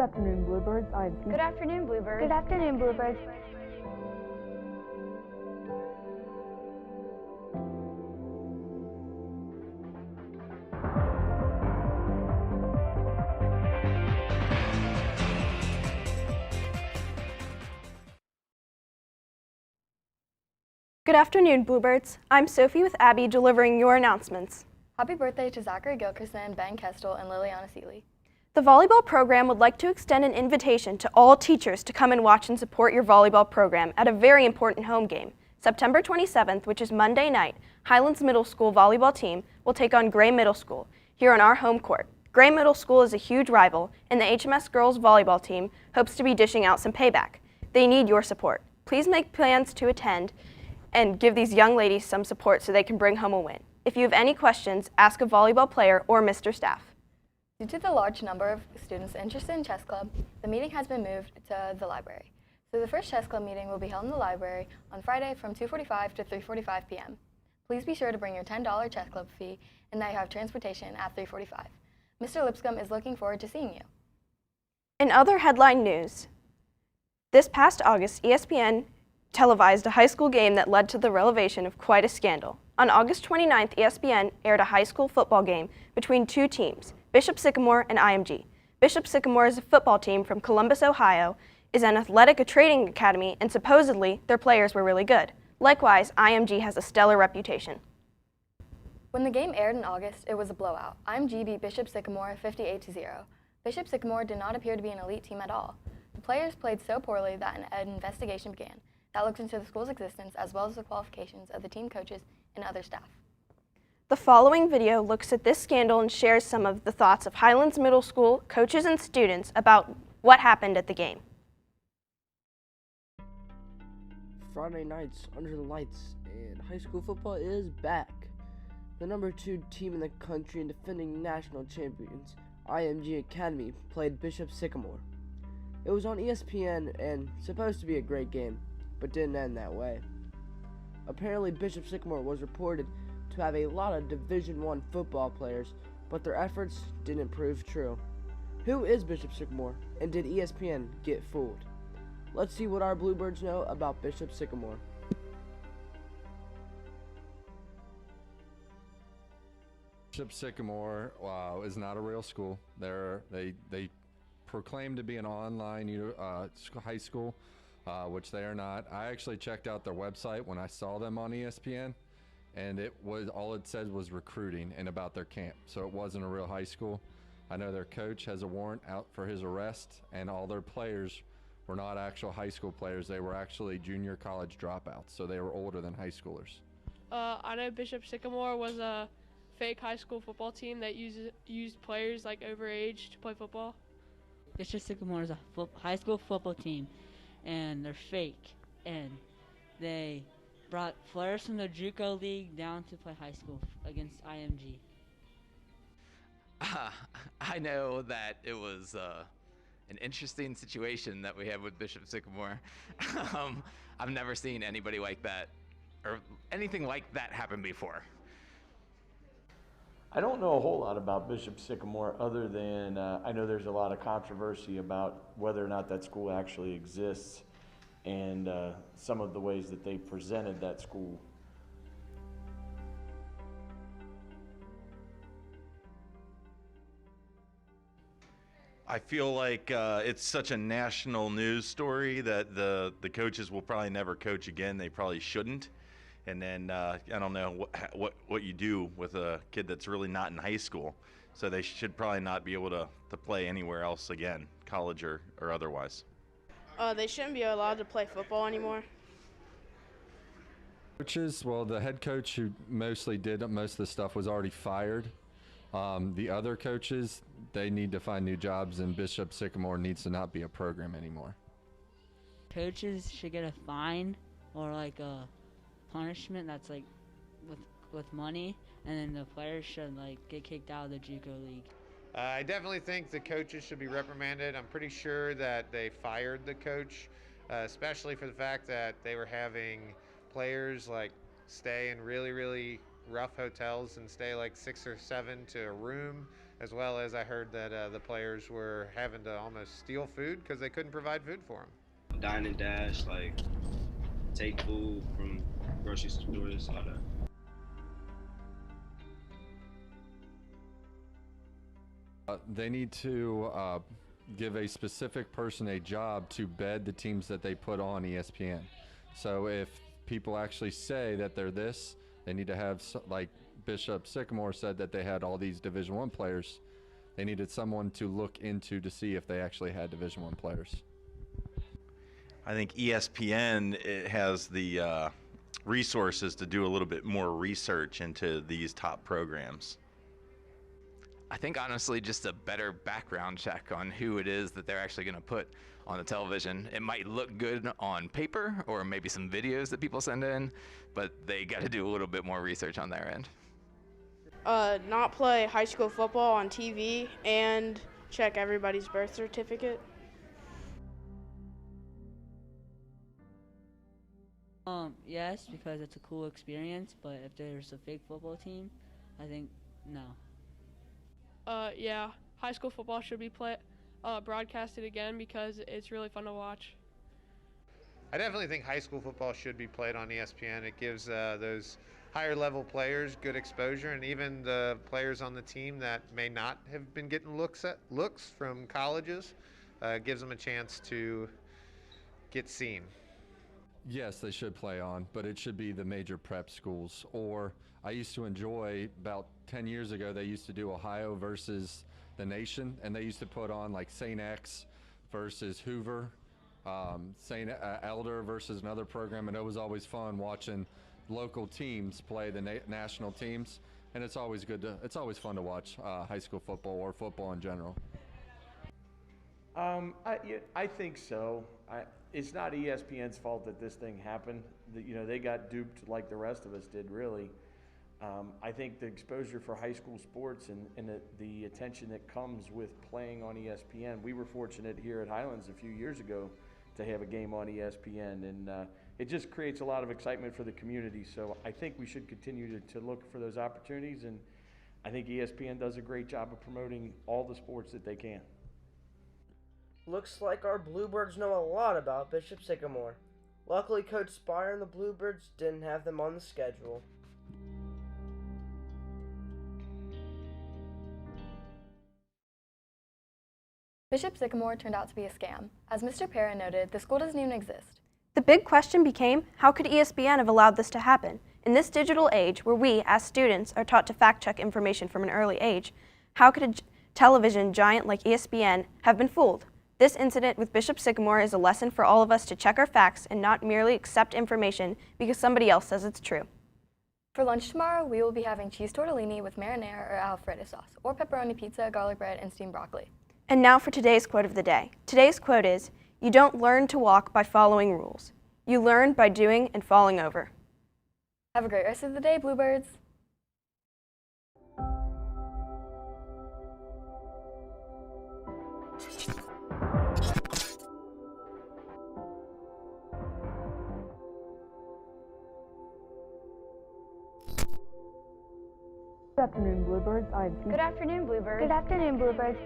afternoon, Bluebirds. Good afternoon, Bluebirds. Good afternoon, Bluebirds. Good afternoon, Bluebirds. I'm Sophie with Abby delivering your announcements. Happy birthday to Zachary Gilkerson, Ben Kestel, and Liliana Seeley. The volleyball program would like to extend an invitation to all teachers to come and watch and support your volleyball program at a very important home game. September 27th, which is Monday night, Highlands Middle School volleyball team will take on Gray Middle School here on our home court. Gray Middle School is a huge rival, and the HMS girls volleyball team hopes to be dishing out some payback. They need your support. Please make plans to attend and give these young ladies some support so they can bring home a win. If you have any questions, ask a volleyball player or Mr. Staff. Due to the large number of students interested in chess club, the meeting has been moved to the library. So the first chess club meeting will be held in the library on Friday from 2:45 to 3:45 p.m. Please be sure to bring your $10 chess club fee and that you have transportation at 3:45. Mr. Lipscomb is looking forward to seeing you. In other headline news, this past August, ESPN televised a high school game that led to the revelation of quite a scandal. On August 29th, ESPN aired a high school football game between two teams, Bishop Sycamore and IMG. Bishop Sycamore is a football team from Columbus, Ohio, is an athletic training academy, and supposedly their players were really good. Likewise, IMG has a stellar reputation. When the game aired in August, it was a blowout. IMG beat Bishop Sycamore 58-0. Bishop Sycamore did not appear to be an elite team at all. The players played so poorly that an investigation began that looked into the school's existence as well as the qualifications of the team coaches and other staff. The following video looks at this scandal and shares some of the thoughts of Highlands Middle School coaches and students about what happened at the game. Friday nights under the lights, and high school football is back. The number 2 team in the country and defending national champions, IMG Academy, played Bishop Sycamore. It was on ESPN and supposed to be a great game, but didn't end that way. Apparently, Bishop Sycamore was reported to have a lot of Division I football players, but their efforts didn't prove true. Who is Bishop Sycamore, and did ESPN get fooled? Let's see what our Bluebirds know about Bishop Sycamore. Bishop Sycamore is not a real school. They proclaim to be an online high school, which they are not. I actually checked out their website when I saw them on ESPN, and all it said was recruiting and about their camp. So it wasn't a real high school. I know their coach has a warrant out for his arrest, and all their players were not actual high school players. They were actually junior college dropouts, so they were older than high schoolers. I know Bishop Sycamore was a fake high school football team that used players like overage to play football. Bishop Sycamore is a high school football team, and they're fake, and they brought players from the JUCO league down to play high school against IMG. I know that it was an interesting situation that we have with Bishop Sycamore. I've never seen anybody like that or anything like that happen before. I don't know a whole lot about Bishop Sycamore other than I know there's a lot of controversy about whether or not that school actually exists and some of the ways that they presented that school. I feel like it's such a national news story that the coaches will probably never coach again. They probably shouldn't. And then I don't know what you do with a kid that's really not in high school. So they should probably not be able to play anywhere else again, college or otherwise. They shouldn't be allowed to play football anymore. Coaches, well, the head coach who mostly did most of the stuff was already fired. The other coaches, they need to find new jobs, and Bishop Sycamore needs to not be a program anymore. Coaches should get a fine or like a punishment that's like with money, and then the players should like get kicked out of the JUCO league. I definitely think the coaches should be reprimanded. I'm pretty sure that they fired the coach, especially for the fact that they were having players like stay in really rough hotels and stay like 6 or 7 to a room, as well as I heard that the players were having to almost steal food because they couldn't provide food for them. Dine and dash, like take food from grocery stores, all that. They need to give a specific person a job to bed the teams that they put on ESPN. So if people actually say that they're this, they need to have, like Bishop Sycamore said that they had all these Division I players. They needed someone to look into to see if they actually had Division I players. I think ESPN has the resources to do a little bit more research into these top programs. I think honestly just a better background check on who it is that they're actually going to put on the television. It might look good on paper or maybe some videos that people send in, but they got to do a little bit more research on their end. Not play high school football on TV and check everybody's birth certificate. Yes, because it's a cool experience, but if there's a fake football team, I think no. Yeah, high school football should be broadcasted again because it's really fun to watch. I definitely think high school football should be played on ESPN. It gives those higher level players good exposure, and even the players on the team that may not have been getting looks from colleges, gives them a chance to get seen. Yes, they should play on, but it should be the major prep schools. Or I used to enjoy, about 10 years ago, they used to do Ohio versus the nation, and they used to put on like St. X versus Hoover, St. Elder versus another program, and it was always fun watching local teams play the national teams, and it's always fun to watch high school football or football in general. I think so. It's not ESPN's fault that this thing happened. They got duped like the rest of us did, really. I think the exposure for high school sports and the attention that comes with playing on ESPN. We were fortunate here at Highlands a few years ago to have a game on ESPN, and it just creates a lot of excitement for the community. So I think we should continue to look for those opportunities, and I think ESPN does a great job of promoting all the sports that they can. Looks like our Bluebirds know a lot about Bishop Sycamore. Luckily, Coach Spire and the Bluebirds didn't have them on the schedule. Bishop Sycamore turned out to be a scam. As Mr. Parra noted, the school doesn't even exist. The big question became, how could ESPN have allowed this to happen? In this digital age, where we, as students, are taught to fact-check information from an early age, how could a television giant like ESPN have been fooled? This incident with Bishop Sycamore is a lesson for all of us to check our facts and not merely accept information because somebody else says it's true. For lunch tomorrow, we will be having cheese tortellini with marinara or Alfredo sauce, or pepperoni pizza, garlic bread, and steamed broccoli. And now for today's quote of the day. Today's quote is, "You don't learn to walk by following rules. You learn by doing and falling over." Have a great rest of the day, Bluebirds. Good afternoon, Bluebirds. Good afternoon, Bluebirds. Good afternoon, Bluebirds.